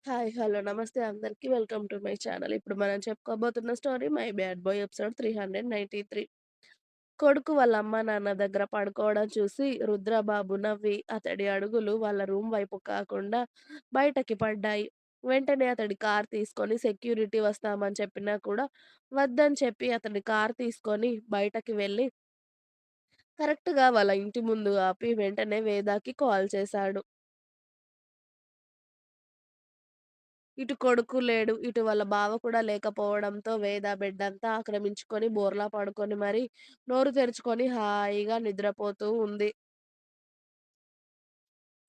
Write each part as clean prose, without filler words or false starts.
Hi. Hello. నమస్తే అందరికి. Welcome to my channel. ఇప్పుడు మనం చెప్పుకోబోతున్న story 'my bad boy' episode 393. కొడుకు వాళ్ళ అమ్మా, నాన్న దగ్గర పడుకోవడం చూసి రుద్రబాబు నవ్వి అతడి అడుగులు వాళ్ళ రూమ్ వైపు కాకుండా బయటకి పడ్డాయి. వెంటనే అతడి కారు తీసుకొని సెక్యూరిటీ వస్తామని చెప్పినా కూడా వద్దని చెప్పి అతడి కారు తీసుకొని బయటకి వెళ్ళి కరెక్ట్‌గా వాళ్ళ ఇంటి ముందు ఆపి వెంటనే వేదాకి కాల్ చేశాడు. ఇటు కొడుకు లేడు. ఇటు వాళ్ళ బావ కూడా లేకపోవడంతో వేద బెడ్డంతా ఆక్రమించుకొని బోర్లా పడుకొని మరి నోరు తెరుచుకొని హాయిగా నిద్రపోతూ ఉంది.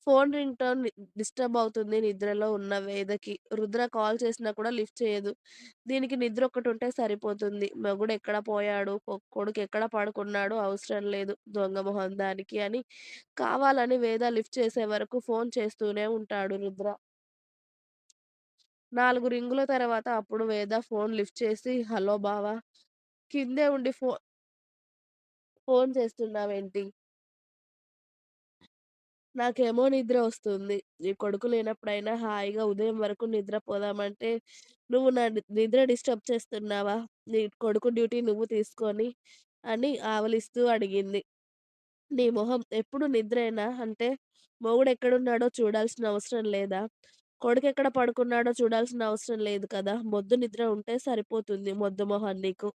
ఫోన్ రింగ్‌టోన్ డిస్టర్బ్ అవుతుంది నిద్రలో ఉన్న వేదకి. రుద్ర కాల్ చేసినా కూడా లిఫ్ట్ చేయదు. దీనికి నిద్రొక్కటుంటే సరిపోతుంది. మొగుడెక్కడ పోయాడు, కొడుకెక్కడ పడుకున్నాడో అవసరం లేదు. దొంగ మొహం దానికి అని కావాలని వేద లిఫ్ట్ చేసే వరకు ఫోన్ చేస్తూనే ఉంటాడు రుద్ర. 4 రింగుల తర్వాత అప్పుడు వేద ఫోన్ లిఫ్ట్ చేసి, "హలో బావ, కిందే ఉండి ఫోన్ చేస్తున్నావేంటి? నాకేమో నిద్ర వస్తుంది. నీ కొడుకు లేనప్పుడైనా హాయిగా ఉదయం వరకు నిద్రపోదామంటే, నువ్వు నా నిద్ర డిస్టర్బ్ చేస్తున్నావా? నీ కొడుకు డ్యూటీ నువ్వు తీసుకొని" అని ఆవలిస్తూ అడిగింది. "నీ మొహం ఎప్పుడు నిద్రేనా? అంటే మొగుడెక్కడున్నాడో చూడాల్సిన అవసరం లేదా? కొడుకెక్కడ పడుకున్నాడో చూడాల్సిన అవసరం లేదు కదా! మొద్దు నిద్ర ఉంటే సరిపోతుంది మొద్దు మొహం నీకు.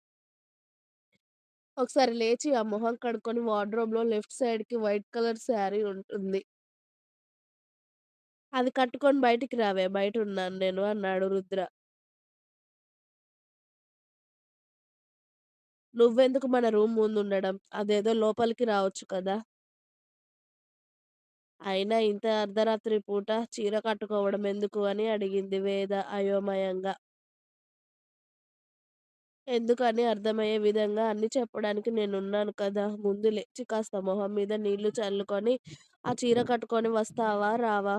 ఒకసారి లేచి ఆ మొహం కడుక్కొని వార్డ్‌రోబ్‌లో లెఫ్ట్ సైడ్‌కి వైట్ కలర్ శారీ ఉంటుంది. అది కట్టుకొని బయటికి రావే బయటున్నాను నేను" అన్నాడు రుద్ర. "నువ్వెందుకు మన రూమ్ ముందుండడం? అదేదో లోపలికి రావచ్చు కదా!" అయినా ఇంత అర్ధరాత్రి పూట చీర కట్టుకోవడం ఎందుకు అని అడిగింది వేద అయోమయంగా. ఎందుకని అర్థమయ్యే విధంగా అన్నీ చెప్పడానికి నేనున్నాను కదా! ముందు లేచి కాస్త మొహం మీద నీళ్లు చల్లుకొని, ఆ చీర కట్టుకొని వస్తావా? రావా?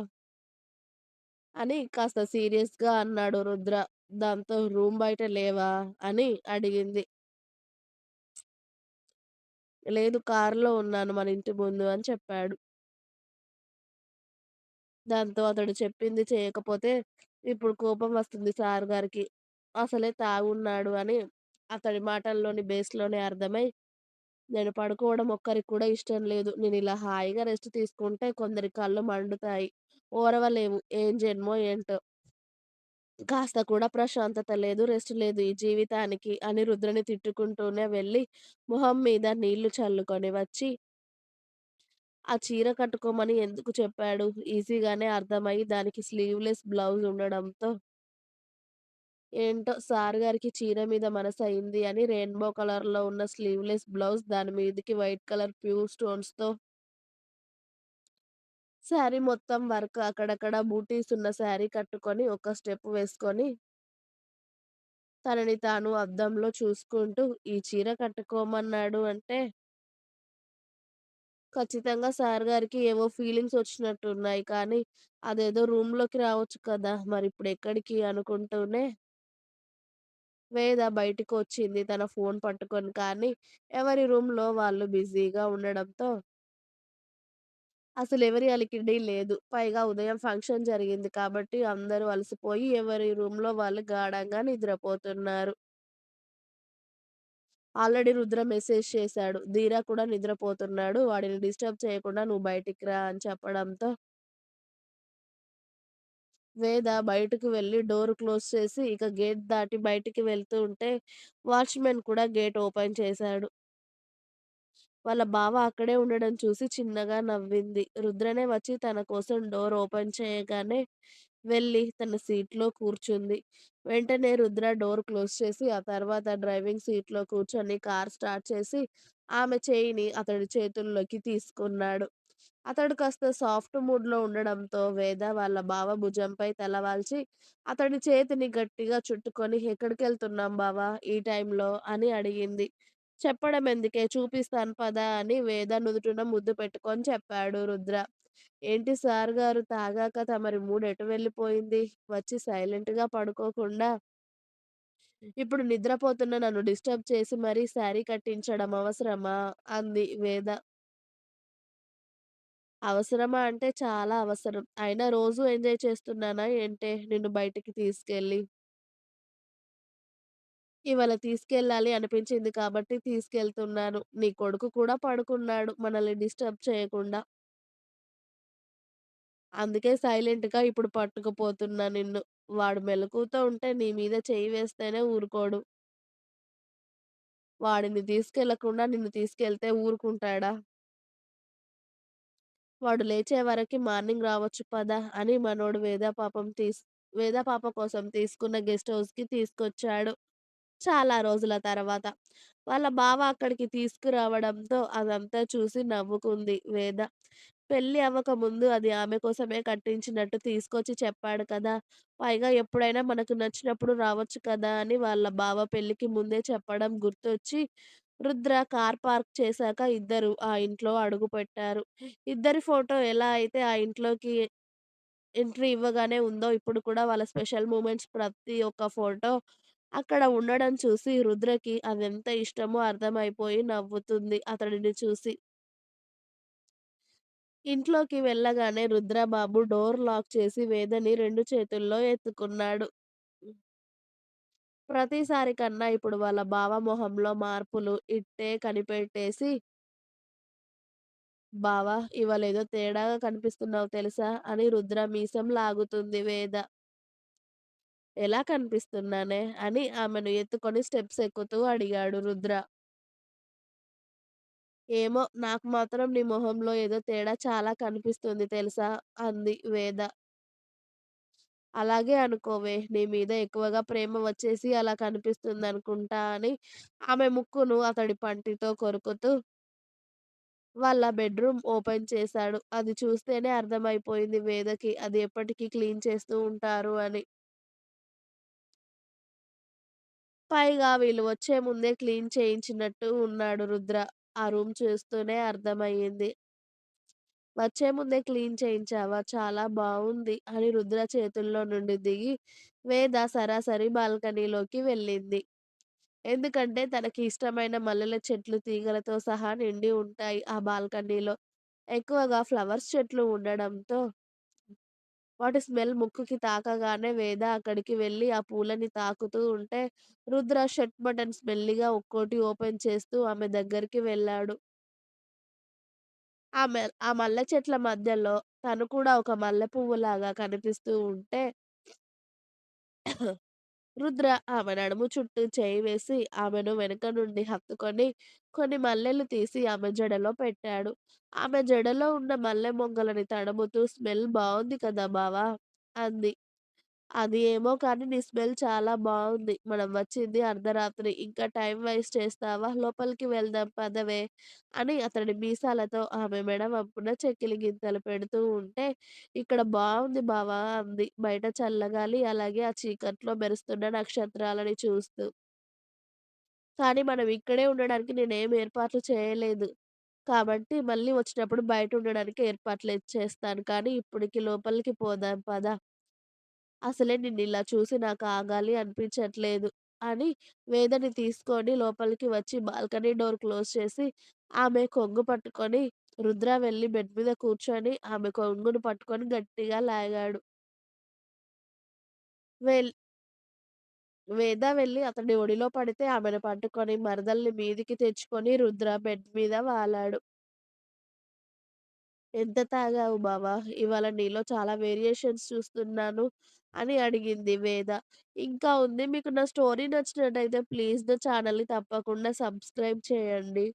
అని కాస్త సీరియస్‌గా అన్నాడు రుద్ర. దాంతో రూమ్ బయట లేవా? అని అడిగింది. లేదు, కారులో ఉన్నాను మన ఇంటి ముందు అని చెప్పాడు. దాంతో అతడు చెప్పింది చేయకపోతే ఇప్పుడు కోపం వస్తుంది సార్ గారికి. అసలే తాగున్నాడు అని అతడి మాటల్లోని బేస్‌లోనే అర్థమై, నేను పడుకోవడం ఒక్కరికి కూడా ఇష్టం లేదు. నేనిలా హాయిగా రెస్ట్ తీసుకుంటే కొందరి కళ్ళు మండుతాయి. ఓర్వలేవు. ఏం జన్మో ఏంటో. కాస్త కూడా ప్రశాంతత లేదు, రెస్ట్ లేదు ఈ జీవితానికి అని రుద్రని తిట్టుకుంటూనే వెళ్ళి మొహం మీద నీళ్లు చల్లుకొని వచ్చి ఆ చీర కట్టుకోమని ఎందుకు చెప్పాడు? ఈజీగానే అర్థమయ్యి దానికి స్లీవ్‌లెస్ బ్లౌజ్ ఉండడంతో ఏంటో సార్ గారికి చీర మీద మనసయింది అని రెయిన్‌బో కలర్‌లో ఉన్న స్లీవ్‌లెస్ బ్లౌజ్ దాని మీదకి వైట్ కలర్ ప్యూర్ స్టోన్స్‌తో శారీ మొత్తం వర్క్ అక్కడక్కడ బూటీస్ ఉన్న శారీ కట్టుకొని ఒక స్టెప్ వేసుకొని తనని తాను అద్దంలో చూసుకుంటూ ఈ చీర కట్టుకోమన్నాడు అంటే ఖచ్చితంగా సార్ గారికి ఏవో ఫీలింగ్స్ వచ్చినట్టున్నాయి. కానీ అదేదో రూమ్‌లోకి రావచ్చు కదా! మరిప్పుడెక్కడికి అనుకుంటూనే వేద బయటికొచ్చింది తన ఫోన్ పట్టుకొని. కానీ ఎవరి రూమ్‌లో వాళ్ళు బిజీగా ఉండడంతో అసలెవరి అలికిడి లేదు. పైగా ఉదయం ఫంక్షన్ జరిగింది కాబట్టి అందరూ అలసిపోయి ఎవరి రూమ్‌లో వాళ్ళు గాఢంగా నిద్రపోతున్నారు. ఆల్రెడీ రుద్ర మెసేజ్ చేశాడు. ధీర కూడా నిద్రపోతున్నాడు. వాడిని డిస్టర్బ్ చేయకుండా నువ్వు బయటికి రా అని చెప్పడంతో వేద బయటకు వెళ్లి డోర్ క్లోజ్ చేసి ఇక గేట్ దాటి బయటికి వెళ్తూ ఉంటే వాచ్‌మెన్ కూడా గేట్ ఓపెన్ చేశాడు. వాళ్ళ బావ అక్కడే ఉండడం చూసి చిన్నగా నవ్వింది. రుద్రనే వచ్చి తన కోసం డోర్ ఓపెన్ చేయగానే వెళ్లి తన సీట్‌లో కూర్చుంది. వెంటనే రుద్ర డోర్ క్లోజ్ చేసి, ఆ తర్వాత డ్రైవింగ్ సీట్‌లో కూర్చొని కార్ స్టార్ట్ చేసి, ఆమె చేయిని అతడి చేతుల్లోకి తీసుకున్నాడు. అతడు కాస్త సాఫ్ట్ మూడ్‌లో ఉండడంతో వేద వాళ్ళ బావ భుజంపై తల వాల్చి, అతడి చేతిని గట్టిగా చుట్టుకొని "ఎక్కడికెళ్తున్నాం బావ ఈ టైంలో" అని అడిగింది. చెప్పడమెందుకే చూపిస్తాను పద అని వేద నుదుటిన ముద్దు పెట్టుకొని చెప్పాడు రుద్ర. ఏంటి సార్ గారు తాగాక తమరి మూడ్ ఎటు వెళ్ళిపోయింది? వచ్చి సైలెంట్‌గా పడుకోకుండా ఇప్పుడు నిద్రపోతున్న నన్ను డిస్టర్బ్ చేసి మరీ శారీ కట్టించడం అవసరమా? అంది వేద. అవసరమా అంటే చాలా అవసరం. అయినా రోజు ఎంజాయ్ చేస్తున్నానా ఏంటే నిన్ను బయటికి తీసుకెళ్ళి? ఇవాళ తీసుకెళ్ళాలి అనిపించింది కాబట్టి తీసుకెళ్తున్నాను. నీ కొడుకు కూడా పడుకున్నాడు మనల్ని డిస్టర్బ్ చేయకుండా. అందుకే సైలెంట్‌గా ఇప్పుడు పట్టుకుపోతున్నా నిన్ను. వాడు మెలకువతో ఉంటే నీ మీద చెయ్యి వేస్తేనే ఊరుకోడు. వాడిని తీసుకెళ్ళకుండా నిన్ను తీసుకెళ్తే ఊరుకుంటాడా? వాడు లేచే వరకి మార్నింగ్ రావచ్చు పద అని మనోడు వేద పాప కోసం తీసుకున్న గెస్ట్ హౌస్‌కి తీసుకొచ్చాడు. చాలా రోజుల తర్వాత. వాళ్ళ బావ అక్కడికి తీసుకురావడంతో అదంతా చూసి నవ్వుకుంది వేద. పెళ్లి అవ్వకముందు అది ఆమె కోసమే కట్టించినట్టు తీసుకొచ్చి చెప్పాడు కదా! పైగా ఎప్పుడైనా మనకు నచ్చినప్పుడు రావచ్చు కదా! అని వాళ్ళ బావ పెళ్ళికి ముందే చెప్పడం గుర్తొచ్చి, రుద్ర కార్ పార్క్ చేశాక ఇద్దరు ఆ ఇంట్లో అడుగుపెట్టారు. ఇద్దరి ఫోటో ఎలా అయితే ఆ ఇంట్లోకి ఎంట్రీ ఇవ్వగానే ఉందో, ఇప్పుడు కూడా వాళ్ళ స్పెషల్ మూమెంట్స్ ప్రతి ఒక్క ఫోటో అక్కడ ఉండడం చూసి రుద్రకి అవెంత ఇష్టమో అర్థమైపోయి నవ్వుతుంది అతడిని చూసి. ఇంట్లోకి వెళ్ళగానే రుద్రబాబు డోర్ లాక్ చేసి వేదని 2 చేతుల్లో ఎత్తుకున్నాడు. ప్రతిసారి కన్నా ఇప్పుడు వాళ్ళ బావ మొహంలో మార్పులు ఇట్టే కనిపెట్టేసి, "బావ ఇవాళేదో తేడాగా కనిపిస్తున్నావు తెలుసా?" అని రుద్ర మీసం లాగుతుంది వేద. "ఎలా కనిపిస్తున్నానే?" అని ఆమెను ఎత్తుకొని స్టెప్స్ ఎక్కుతూ అడిగాడు రుద్ర. "ఏమో నాకు మాత్రం నీ మొహంలో ఏదో తేడా చాలా కనిపిస్తుంది తెలుసా?" అంది వేద. "అలాగే అనుకోవే నీ మీద ఎక్కువగా ప్రేమ వచ్చేసి అలా కనిపిస్తుందనుకుంటా" అని ఆమె ముక్కును అతడి పంటితో కొరుకుతూ వాళ్ళ బెడ్‌రూమ్ ఓపెన్ చేశాడు. అది చూస్తేనే అర్థమైపోయింది వేదకి అది ఎప్పటికీ క్లీన్ చేస్తూ ఉంటారు అని. పైగా వీళ్ళు వచ్చే ముందే క్లీన్ చేయించినట్టు ఉన్నాడు రుద్ర. ఆ రూమ్ చూస్తూనే అర్థమయ్యింది. వచ్చే ముందే క్లీన్ చేయించావా? చాలా బావుంది అని రుద్ర చేతుల్లో నుండి దిగి వేద సరాసరి బాల్కనీలోకి వెళ్ళింది. ఎందుకంటే తనకి ఇష్టమైన మల్లెల చెట్లు తీగలతో సహా నిండి ఉంటాయి ఆ బాల్కనీలో. ఎక్కువగా ఫ్లవర్స్ చెట్లు ఉండడంతో వాటి స్మెల్ ముక్కుకి తాకగానే వేద అక్కడికి వెళ్లి ఆ పూలని తాకుతూ ఉంటే రుద్ర షర్ట్ బటన్స్ మెల్లిగా ఒక్కోటి ఓపెన్ చేస్తూ ఆమె దగ్గరికి వెళ్ళాడు. ఆ మల్లె చెట్ల మధ్యలో తను కూడా ఒక మల్లె పువ్వులాగా కనిపిస్తూ ఉంటే రుద్ర ఆమె నడుము చుట్టూ చేయి వేసి ఆమెను వెనుక నుండి హత్తుకొని కొన్ని మల్లెలు తీసి ఆమె జడలో పెట్టాడు. ఆమె జడలో ఉన్న మల్లె మొగ్గలని తడుముతూ "స్మెల్ బావుంది కదా బావా" అంది. అది ఏమో కానీ నీ స్మెల్ చాలా బావుంది. మనం వచ్చింది అర్ధరాత్రి. ఇంకా టైం వేస్ట్ చేస్తావా? లోపలికి వెళ్దాం పదవే అని అతడి మీసాలతో ఆమె మెడ వంపున చెక్కిలి గింతలు పెడుతూ ఉంటే, ఇక్కడ బావుంది బావ అంది. బయట చల్లగాలి, అలాగే ఆ చీకట్లో మెరుస్తున్న నక్షత్రాలని చూస్తూ. కానీ మనం ఇక్కడే ఉండడానికి నేనేం ఏర్పాట్లు చేయలేదు. కాబట్టి మళ్ళీ వచ్చినప్పుడు బయట ఉండడానికి ఏర్పాట్లు చేస్తాను. కానీ ఇప్పటికి లోపలికి పోదాం పద. అసలే నిన్నిలా చూసి నాకు ఆగాలి అనిపించట్లేదు అని వేదని తీసుకొని లోపలికి వచ్చి బాల్కనీ డోర్ క్లోజ్ చేసి ఆమె కొంగు పట్టుకొని రుద్ర వెళ్లి బెడ్ మీద కూర్చొని ఆమె కొంగును పట్టుకొని గట్టిగా లాగాడు. వెల్ వేద వెళ్లి అతడి ఒడిలో పడితే ఆమెను పట్టుకొని మరదల్ని మీదికి తెచ్చుకొని రుద్ర బెడ్ మీద వాలాడు. "ఎంత తాగావు బావ? ఇవాళ నీలో చాలా వేరియేషన్స్ చూస్తున్నాను" అని అడిగింది వేద. "ఇంకా ఉంది. మీకు నా స్టోరీ నచ్చినట్టయితే ప్లీజ్ నా ఛానల్‌ని తప్పకుండా సబ్స్క్రైబ్ చేయండి."